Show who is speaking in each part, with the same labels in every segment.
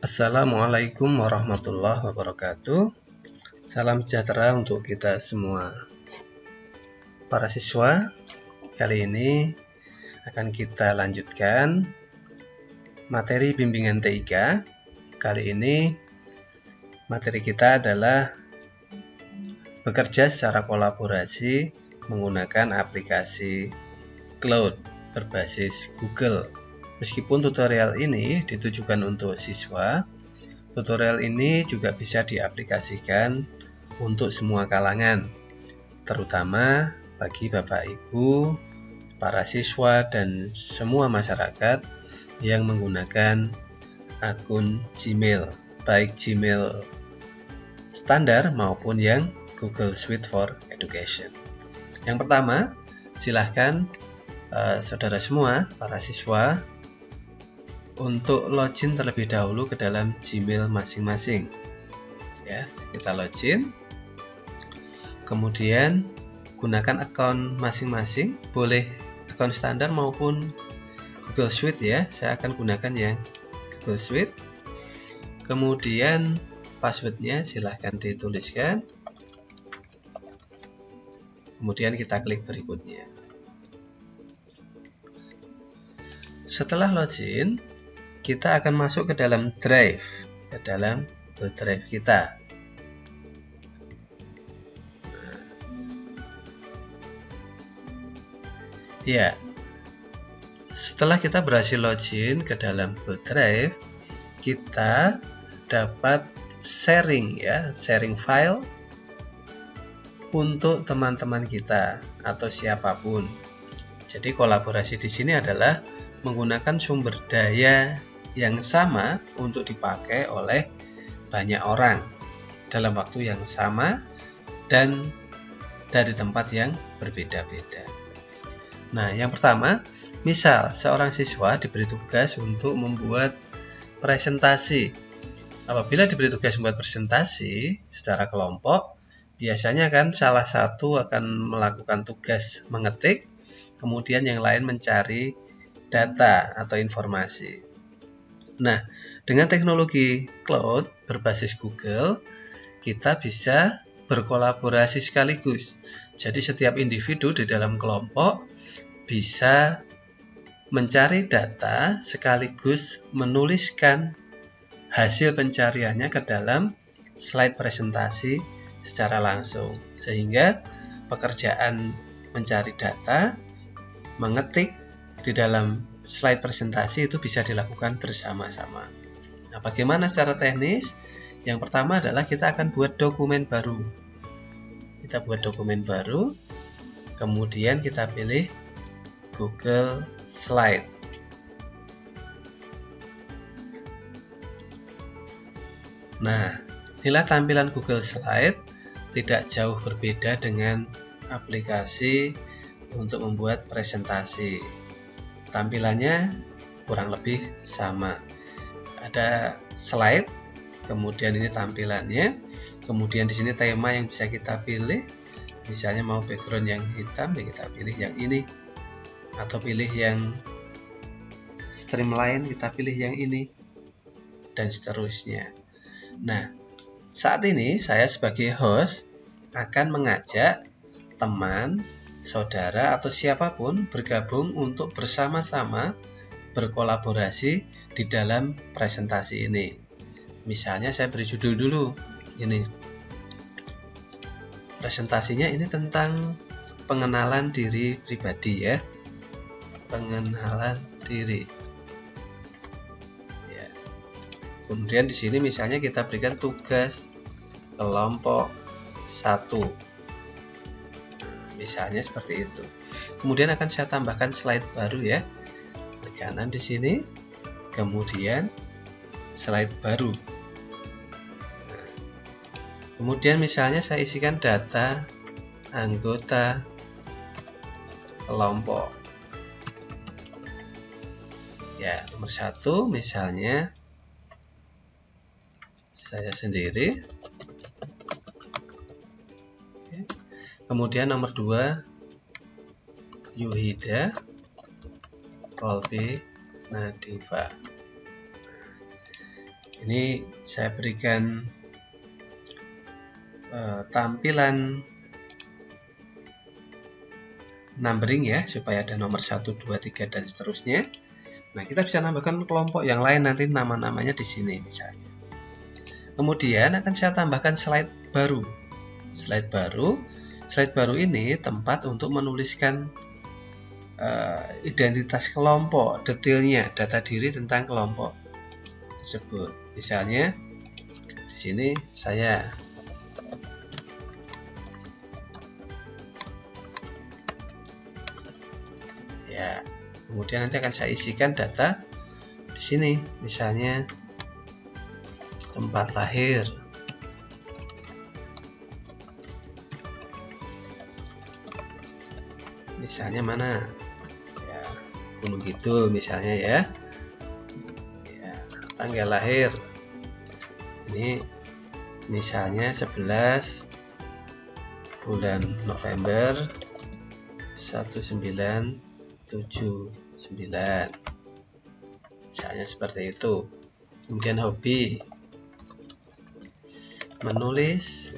Speaker 1: Assalamualaikum warahmatullahi wabarakatuh. Salam sejahtera untuk kita semua. Para siswa, kali ini akan kita lanjutkan materi bimbingan TIK. Kali ini materi kita adalah bekerja secara kolaborasi menggunakan aplikasi cloud berbasis Google. Meskipun tutorial ini ditujukan untuk siswa, tutorial ini juga bisa diaplikasikan untuk semua kalangan, terutama bagi Bapak Ibu, para siswa, dan semua masyarakat yang menggunakan akun Gmail, baik Gmail standar maupun yang Google Suite for Education. Yang pertama, silahkan saudara semua, para siswa, untuk login terlebih dahulu ke dalam Gmail masing-masing. Ya, kita login. Kemudian gunakan akun masing-masing, boleh akun standar maupun Google Suite ya. Saya akan gunakan yang Google Suite. Kemudian passwordnya silahkan dituliskan. Kemudian kita klik berikutnya. Setelah login, kita akan masuk ke dalam drive, ke dalam Google Drive kita. Ya, setelah kita berhasil login ke dalam Google Drive, kita dapat sharing ya, sharing file untuk teman-teman kita atau siapapun. Jadi kolaborasi di sini adalah menggunakan sumber daya yang sama untuk dipakai oleh banyak orang dalam waktu yang sama dan dari tempat yang berbeda-beda. Nah, yang pertama, misal seorang siswa diberi tugas untuk membuat presentasi. Apabila diberi tugas membuat presentasi secara kelompok, biasanya kan salah satu akan melakukan tugas mengetik, kemudian yang lain mencari data atau informasi. Nah, dengan teknologi cloud berbasis Google, kita bisa berkolaborasi sekaligus. Jadi setiap individu di dalam kelompok bisa mencari data sekaligus menuliskan hasil pencariannya ke dalam slide presentasi secara langsung. Sehingga pekerjaan mencari data, mengetik di dalam slide presentasi itu bisa dilakukan bersama-sama. Nah, bagaimana secara teknis? Yang pertama adalah kita akan buat dokumen baru. Kita buat dokumen baru, kemudian kita pilih Google Slide. Nah, inilah tampilan Google Slide, tidak jauh berbeda dengan aplikasi untuk membuat presentasi. Tampilannya kurang lebih sama. Ada slide, kemudian ini tampilannya, kemudian di sini tema yang bisa kita pilih. Misalnya mau background yang hitam, ya kita pilih yang ini, atau pilih yang streamline, kita pilih yang ini, dan seterusnya. Nah, saat ini saya sebagai host akan mengajak teman, saudara, atau siapapun bergabung untuk bersama-sama berkolaborasi di dalam presentasi ini. Misalnya saya beri judul dulu, ini presentasinya ini tentang pengenalan diri pribadi ya, pengenalan diri ya. Kemudian di sini misalnya kita berikan tugas kelompok 1. Misalnya seperti itu. Kemudian akan saya tambahkan slide baru ya. Di kanan di sini. Kemudian slide baru. Nah, kemudian misalnya saya isikan data anggota kelompok. Ya, nomor 1 misalnya saya sendiri. Kemudian nomor 2 Yuhida Kolbi Nadifa. Ini saya berikan tampilan numbering ya, supaya ada nomor 1, 2, 3 dan seterusnya. Nah, kita bisa nambahkan kelompok yang lain, nanti nama-namanya di sini misalnya. Kemudian akan saya tambahkan slide baru. Slide baru ini tempat untuk menuliskan identitas kelompok, detailnya, data diri tentang kelompok tersebut. Misalnya di sini saya ya, kemudian nanti akan saya isikan data di sini, misalnya tempat lahir, misalnya mana ya, Gunung Kidul misalnya ya, tanggal lahir ini misalnya 11 bulan November 1979, misalnya seperti itu. Kemudian hobi, menulis,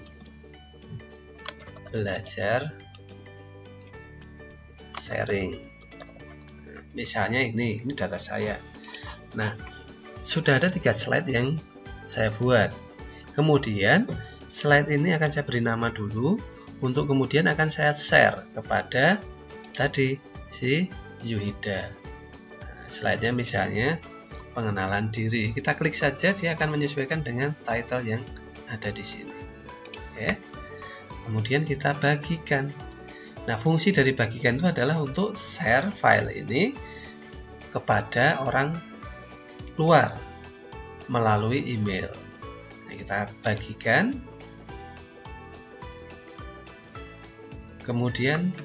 Speaker 1: belajar, sharing, misalnya ini data saya. Nah, sudah ada 3 slide yang saya buat. Kemudian slide ini akan saya beri nama dulu, untuk kemudian akan saya share kepada tadi si Yuhida. Nah, slide-nya misalnya pengenalan diri. Kita klik saja, dia akan menyesuaikan dengan title yang ada di sini. Oke. Kemudian kita bagikan. Nah, fungsi dari bagikan itu adalah untuk share file ini kepada orang luar melalui email. Nah, kita bagikan. Kemudian,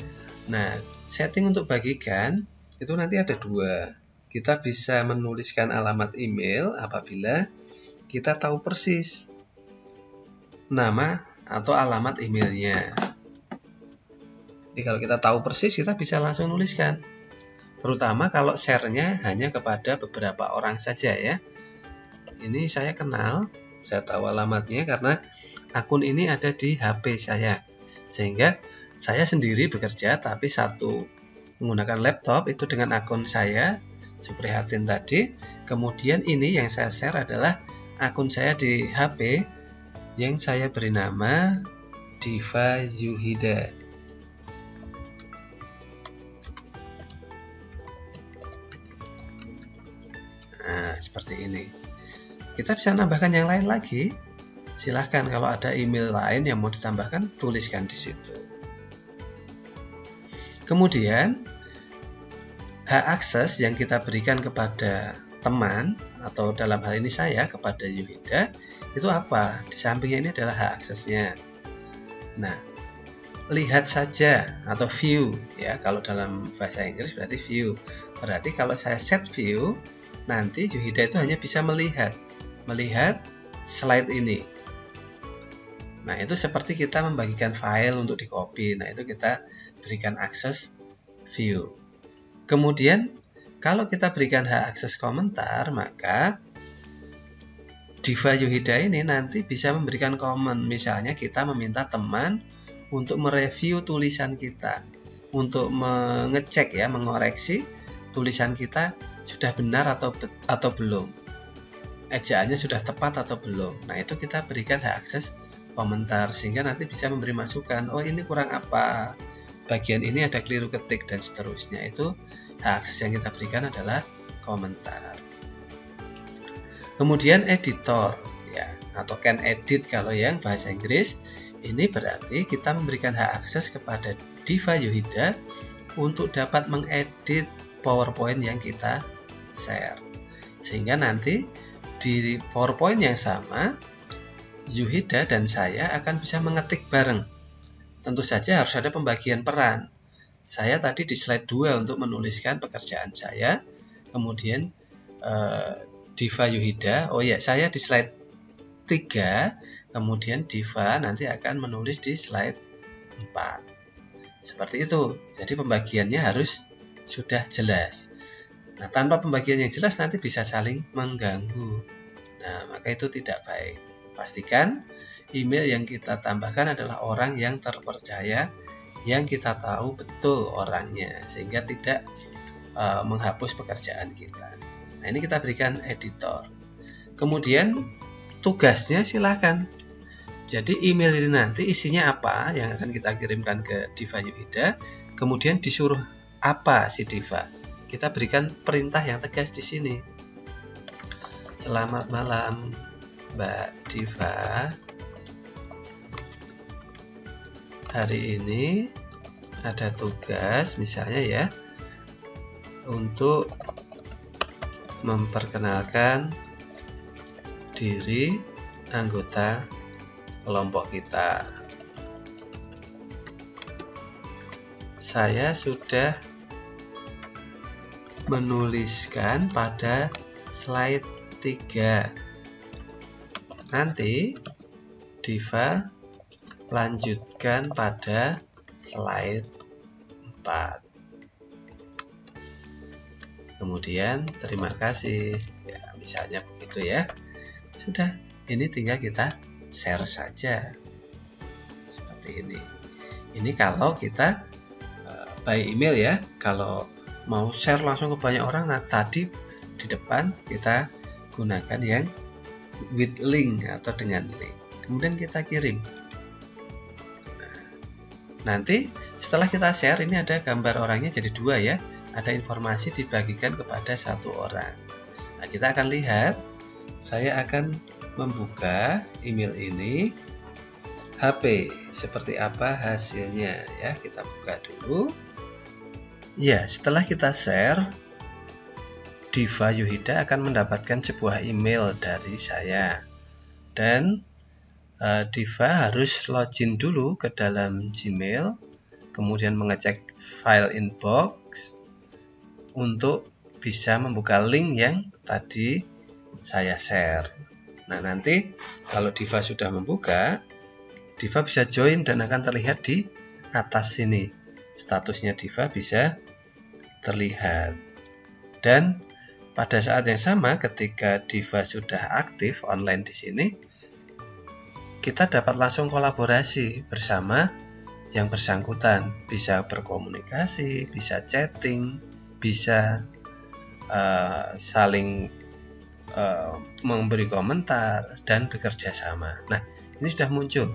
Speaker 1: nah, setting untuk bagikan itu nanti ada 2. Kita bisa menuliskan alamat email apabila kita tahu persis nama atau alamat emailnya. Jadi kalau kita tahu persis, kita bisa langsung nuliskan. Terutama kalau share-nya hanya kepada beberapa orang saja ya. Ini saya kenal, saya tahu alamatnya karena akun ini ada di HP saya. Sehingga saya sendiri bekerja, tapi satu menggunakan laptop itu dengan akun saya, Suprihatin tadi. Kemudian ini yang saya share adalah akun saya di HP yang saya beri nama Diva Yuhida. Nah, seperti ini. Kita bisa nambahkan yang lain lagi. Silahkan kalau ada email lain yang mau ditambahkan, tuliskan di situ. Kemudian, hak akses yang kita berikan kepada teman, atau dalam hal ini saya, kepada Yuhida, itu apa? Di sampingnya ini adalah hak aksesnya. Nah, lihat saja, atau view, ya, kalau dalam bahasa Inggris berarti view. Berarti kalau saya set view, nanti Yuhida itu hanya bisa melihat slide ini. Nah, itu seperti kita membagikan file untuk di copy. Nah, itu kita berikan akses view. Kemudian, kalau kita berikan hak akses komentar, maka Diva Yuhida ini nanti bisa memberikan komen. Misalnya kita meminta teman untuk mereview tulisan kita, untuk mengecek ya, mengoreksi tulisan kita sudah benar atau belum, ejaannya sudah tepat atau belum. Nah, itu kita berikan hak akses komentar, sehingga nanti bisa memberi masukan, oh ini kurang apa, bagian ini ada keliru ketik dan seterusnya. Itu hak akses yang kita berikan adalah komentar. Kemudian editor ya, atau can edit kalau yang bahasa Inggris. Ini berarti kita memberikan hak akses kepada Diva Yuhida untuk dapat mengedit PowerPoint yang kita share, sehingga nanti di PowerPoint yang sama Yuhida dan saya akan bisa mengetik bareng. Tentu saja harus ada pembagian peran. Saya tadi di slide 2 untuk menuliskan pekerjaan saya, kemudian Diva Yuhida, oh ya, saya di slide 3, kemudian Diva nanti akan menulis di slide 4. Seperti itu. Jadi pembagiannya harus sudah jelas. Nah, tanpa pembagian yang jelas nanti bisa saling mengganggu. Nah, maka itu tidak baik. Pastikan email yang kita tambahkan adalah orang yang terpercaya, yang kita tahu betul orangnya, sehingga tidak menghapus pekerjaan kita. Nah, ini kita berikan editor. Kemudian tugasnya silakan. Jadi email ini nanti isinya apa yang akan kita kirimkan ke Diva Yuhida, kemudian disuruh apa si Diva. Kita berikan perintah yang tegas di sini. Selamat malam Mbak Diva. Hari ini ada tugas misalnya ya, untuk memperkenalkan diri anggota kelompok kita. Saya sudah menuliskan pada slide 3. Nanti Diva lanjutkan pada slide 4. Kemudian terima kasih ya, misalnya begitu ya. Sudah, ini tinggal kita share saja seperti ini. Ini kalau kita by email ya. Kalau mau share langsung ke banyak orang, nah tadi di depan kita gunakan yang with link atau dengan link, kemudian kita kirim. Nanti setelah kita share, ini ada gambar orangnya jadi 2 ya. Ada informasi dibagikan kepada 1 orang. Nah, kita akan lihat. Saya akan membuka email ini. HP seperti apa hasilnya ya. Kita buka dulu. Ya, setelah kita share, Diva Yuhida akan mendapatkan sebuah email dari saya. Dan Diva harus login dulu ke dalam Gmail, kemudian mengecek file inbox untuk bisa membuka link yang tadi saya share. Nah, nanti kalau Diva sudah membuka, Diva bisa join dan akan terlihat di atas sini. Statusnya Diva bisa terlihat. Dan pada saat yang sama ketika Diva sudah aktif online di sini, kita dapat langsung kolaborasi bersama yang bersangkutan, bisa berkomunikasi, bisa chatting, bisa saling memberi komentar dan bekerja sama. Nah, ini sudah muncul,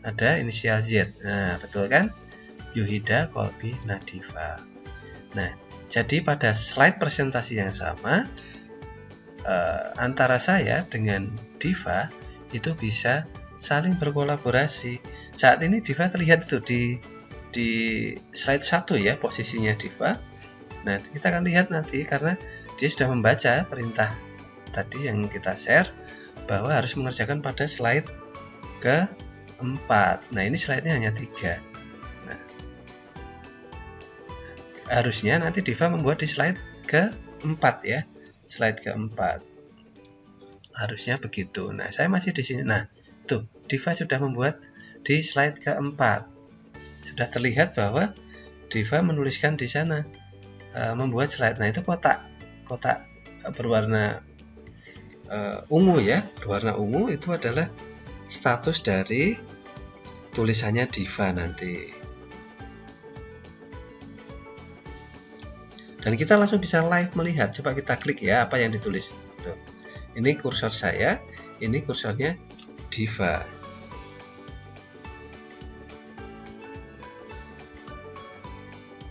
Speaker 1: ada inisial Z. Nah, betul kan? Yuhida Kolbi Nadifa. Nah, jadi pada slide presentasi yang sama antara saya dengan Diva itu bisa saling berkolaborasi. Saat ini Diva terlihat itu di slide 1 ya, posisinya Diva. Nah, kita akan lihat nanti karena dia sudah membaca perintah tadi yang kita share bahwa harus mengerjakan pada slide ke-4. Nah, ini slide-nya hanya 3. Nah, harusnya nanti Diva membuat di slide ke-4 ya. Slide ke-4. Harusnya begitu. Nah, saya masih di sini. Nah, tuh, Diva sudah membuat di slide ke-4. Sudah terlihat bahwa Diva menuliskan di sana membuat slide. Nah, itu kotak berwarna ungu ya. Berwarna ungu itu adalah status dari tulisannya Diva nanti. Dan kita langsung bisa live melihat. Coba kita klik ya apa yang ditulis. Tuh. Ini kursor saya, ini kursornya Diva.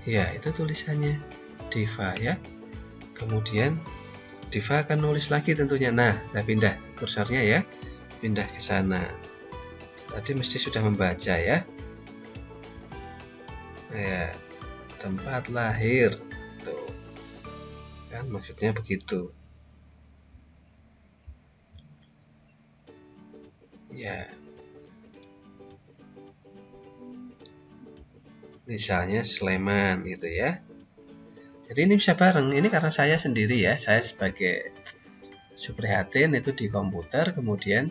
Speaker 1: Ya, itu tulisannya Diva ya. Kemudian Diva akan nulis lagi tentunya. Nah, saya pindah kursornya ya. Pindah ke sana. Tadi mesti sudah membaca ya. Ya, tempat lahir. Tuh. Kan maksudnya begitu. Ya. Misalnya Sleman gitu ya. Jadi ini bisa bareng. Ini karena saya sendiri ya. Saya sebagai Suprihatin itu di komputer, kemudian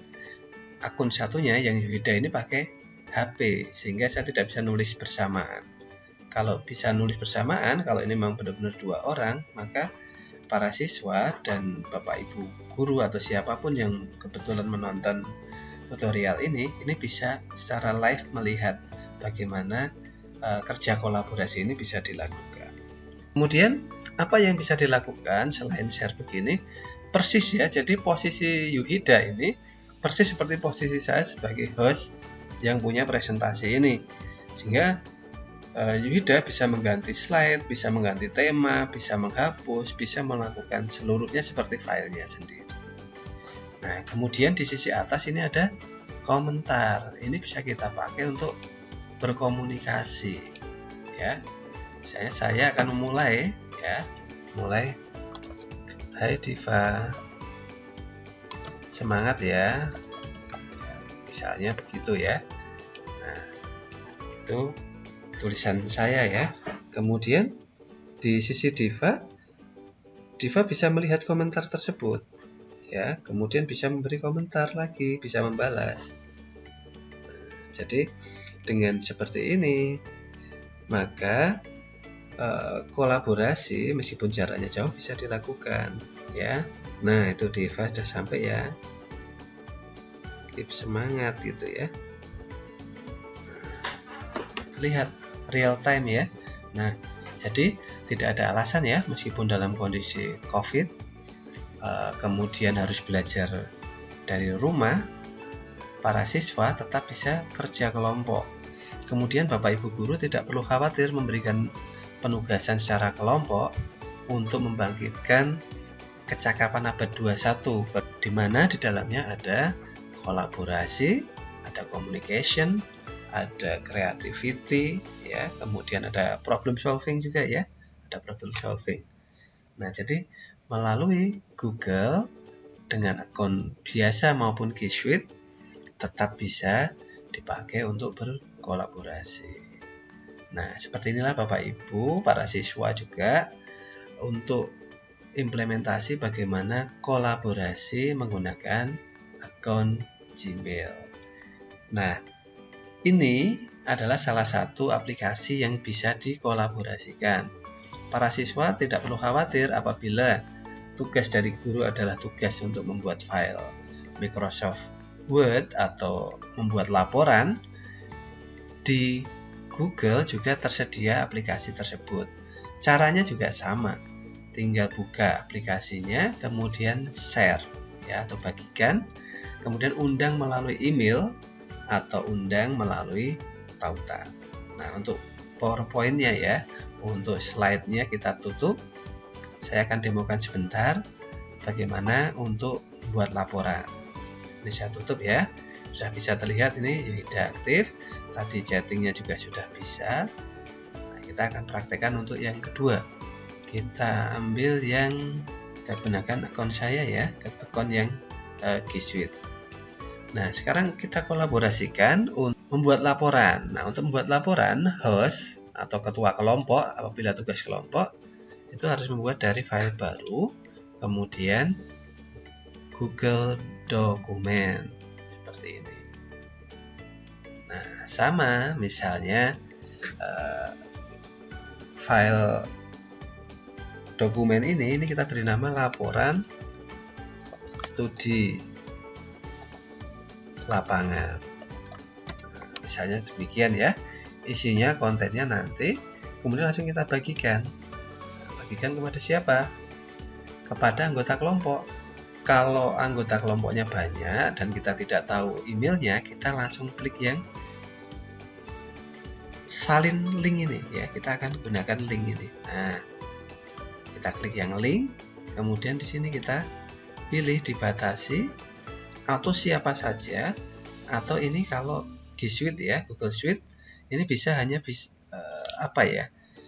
Speaker 1: akun satunya yang Yuhida ini pakai HP, sehingga saya tidak bisa nulis bersamaan. Kalau bisa nulis bersamaan, kalau ini memang benar-benar 2 orang, maka para siswa dan Bapak Ibu guru atau siapapun yang kebetulan menonton tutorial ini bisa secara live melihat bagaimana kerja kolaborasi ini bisa dilakukan. Kemudian apa yang bisa dilakukan selain share begini? Persis ya, jadi posisi Yuhida ini persis seperti posisi saya sebagai host yang punya presentasi ini, sehingga Yuhida bisa mengganti slide, bisa mengganti tema, bisa menghapus, bisa melakukan seluruhnya seperti filenya sendiri. Nah, kemudian di sisi atas ini ada komentar. Ini bisa kita pakai untuk berkomunikasi, ya. Misalnya saya akan memulai, ya, Hai Diva, semangat ya. Misalnya begitu ya. Nah, itu tulisan saya ya. Kemudian di sisi Diva bisa melihat komentar tersebut ya, kemudian bisa memberi komentar lagi, bisa membalas. Jadi dengan seperti ini maka kolaborasi meskipun jaraknya jauh bisa dilakukan ya. Nah, itu Diva sudah sampai ya. Keep semangat gitu ya. Lihat real time ya. Nah, jadi tidak ada alasan ya, meskipun dalam kondisi COVID kemudian harus belajar dari rumah, para siswa tetap bisa kerja kelompok. Kemudian Bapak Ibu guru tidak perlu khawatir memberikan penugasan secara kelompok untuk membangkitkan kecakapan abad 21, di mana di dalamnya ada kolaborasi, ada communication, ada creativity ya, kemudian ada problem solving juga ya, ada problem solving. Nah, jadi melalui Google dengan akun biasa maupun G Suite tetap bisa dipakai untuk berkolaborasi. Nah, seperti inilah Bapak Ibu, para siswa juga untuk implementasi bagaimana kolaborasi menggunakan akun Gmail. Nah, ini adalah salah satu aplikasi yang bisa dikolaborasikan. Para siswa tidak perlu khawatir apabila tugas dari guru adalah tugas untuk membuat file Microsoft Word atau membuat laporan. Di Google juga tersedia aplikasi tersebut. Caranya juga sama. Tinggal buka aplikasinya, kemudian share ya, atau bagikan, kemudian undang melalui email atau undang melalui tautan. Nah, untuk PowerPoint-nya ya, untuk slide-nya kita tutup. Saya akan demokan sebentar bagaimana untuk membuat laporan. Ini saya tutup ya. Sudah bisa terlihat ini sudah aktif. Tadi chatting-nya juga sudah bisa. Nah, kita akan praktekkan untuk yang kedua. Kita ambil yang kita gunakan akun saya ya, akun yang G Suite. Nah, sekarang kita kolaborasikan untuk membuat laporan. Nah, untuk membuat laporan, host atau ketua kelompok apabila tugas kelompok itu harus membuat dari file baru, kemudian Google Dokumen seperti ini. Nah, sama misalnya file dokumen ini kita beri nama laporan studi lapangan. Nah, misalnya demikian ya, isinya kontennya nanti, kemudian langsung kita bagikan. Bagikan kepada siapa? Kepada anggota kelompok. Kalau anggota kelompoknya banyak dan kita tidak tahu emailnya, kita langsung klik yang salin link ini ya. Kita akan gunakan link ini. Nah, kita klik yang link, kemudian di sini kita pilih dibatasi atau siapa saja, atau ini kalau G Suite ya, Google Suite ini bisa hanya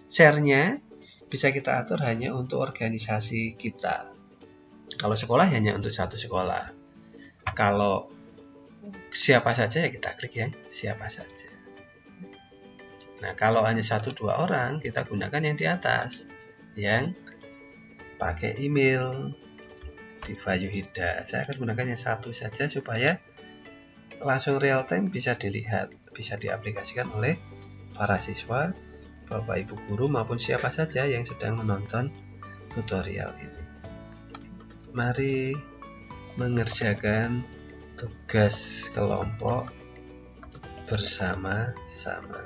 Speaker 1: share-nya bisa kita atur hanya untuk organisasi kita. Kalau sekolah hanya untuk satu sekolah. Kalau siapa saja ya kita klik yang siapa saja. Nah, kalau hanya 1-2 orang kita gunakan yang di atas yang pakai email Diva Yuhida. Saya akan gunakan yang satu saja supaya langsung real time bisa dilihat, bisa diaplikasikan oleh para siswa, Bapak Ibu guru maupun siapa saja yang sedang menonton tutorial ini. mari mengerjakan tugas kelompok bersama-sama.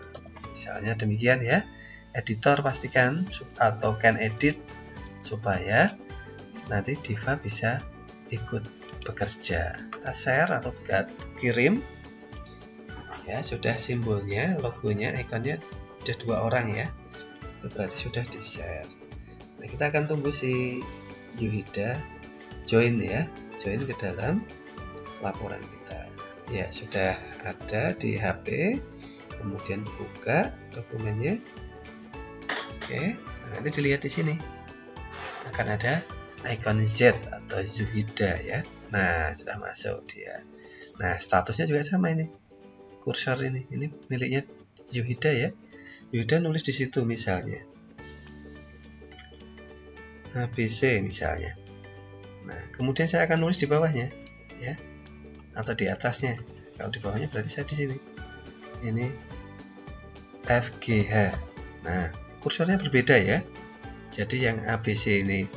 Speaker 1: Misalnya demikian ya. Editor pastikan atau can edit supaya nanti Diva bisa ikut bekerja. Kita share atau kirim. Ya, sudah simbolnya, logonya, ikonnya sudah 2 orang ya. Itu berarti sudah di-share. Nah, kita akan tunggu si Yuhida join ya, join ke dalam laporan kita. Ya, sudah ada di HP. Kemudian buka dokumennya. Oke, nanti dilihat di sini. Akan ada ikon Z atau Yuhida ya. Nah, sudah masuk dia. Nah, statusnya juga sama ini. Kursor ini miliknya Yuhida ya. Yuhida nulis di situ misalnya ABC misalnya. Nah, kemudian saya akan nulis di bawahnya ya, atau di atasnya. Kalau di bawahnya berarti saya di sini. Ini FGH. Nah, kursornya berbeda ya. Jadi yang ABC ini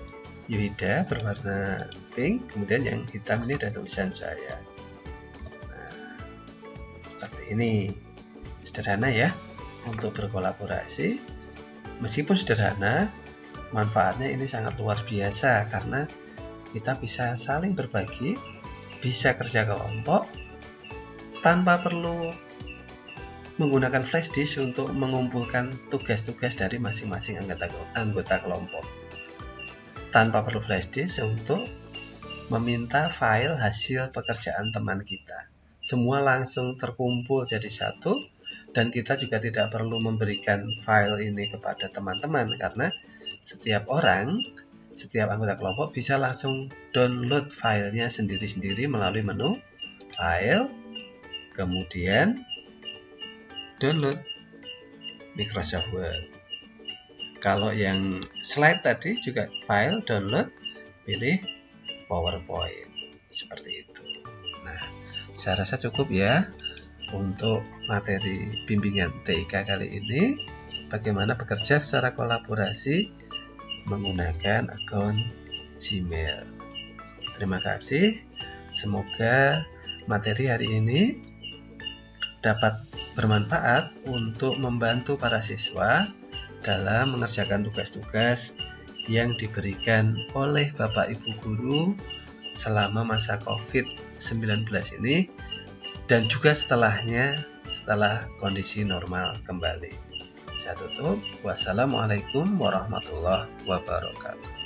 Speaker 1: Yuhida berwarna pink, kemudian yang hitam ini ada tulisan saya. Nah, seperti ini. Sederhana ya untuk berkolaborasi. Meskipun sederhana, manfaatnya ini sangat luar biasa karena kita bisa saling berbagi, bisa kerja kelompok tanpa perlu menggunakan flash disk untuk mengumpulkan tugas-tugas dari masing-masing anggota kelompok. Tanpa perlu flash disk untuk meminta file hasil pekerjaan teman kita. Semua langsung terkumpul jadi satu, dan kita juga tidak perlu memberikan file ini kepada teman-teman karena setiap anggota kelompok bisa langsung download filenya sendiri-sendiri melalui menu file, kemudian download Microsoft Word. Kalau yang slide tadi juga file, download, pilih PowerPoint. Seperti itu. Nah, saya rasa cukup ya untuk materi bimbingan TIK kali ini. Bagaimana bekerja secara kolaborasi menggunakan akun Gmail. Terima kasih. Semoga materi hari ini dapat bermanfaat untuk membantu para siswa dalam mengerjakan tugas-tugas yang diberikan oleh Bapak Ibu Guru selama masa COVID-19 ini dan juga setelahnya, setelah kondisi normal kembali. Saya tutup. Wassalamualaikum warahmatullahi wabarakatuh.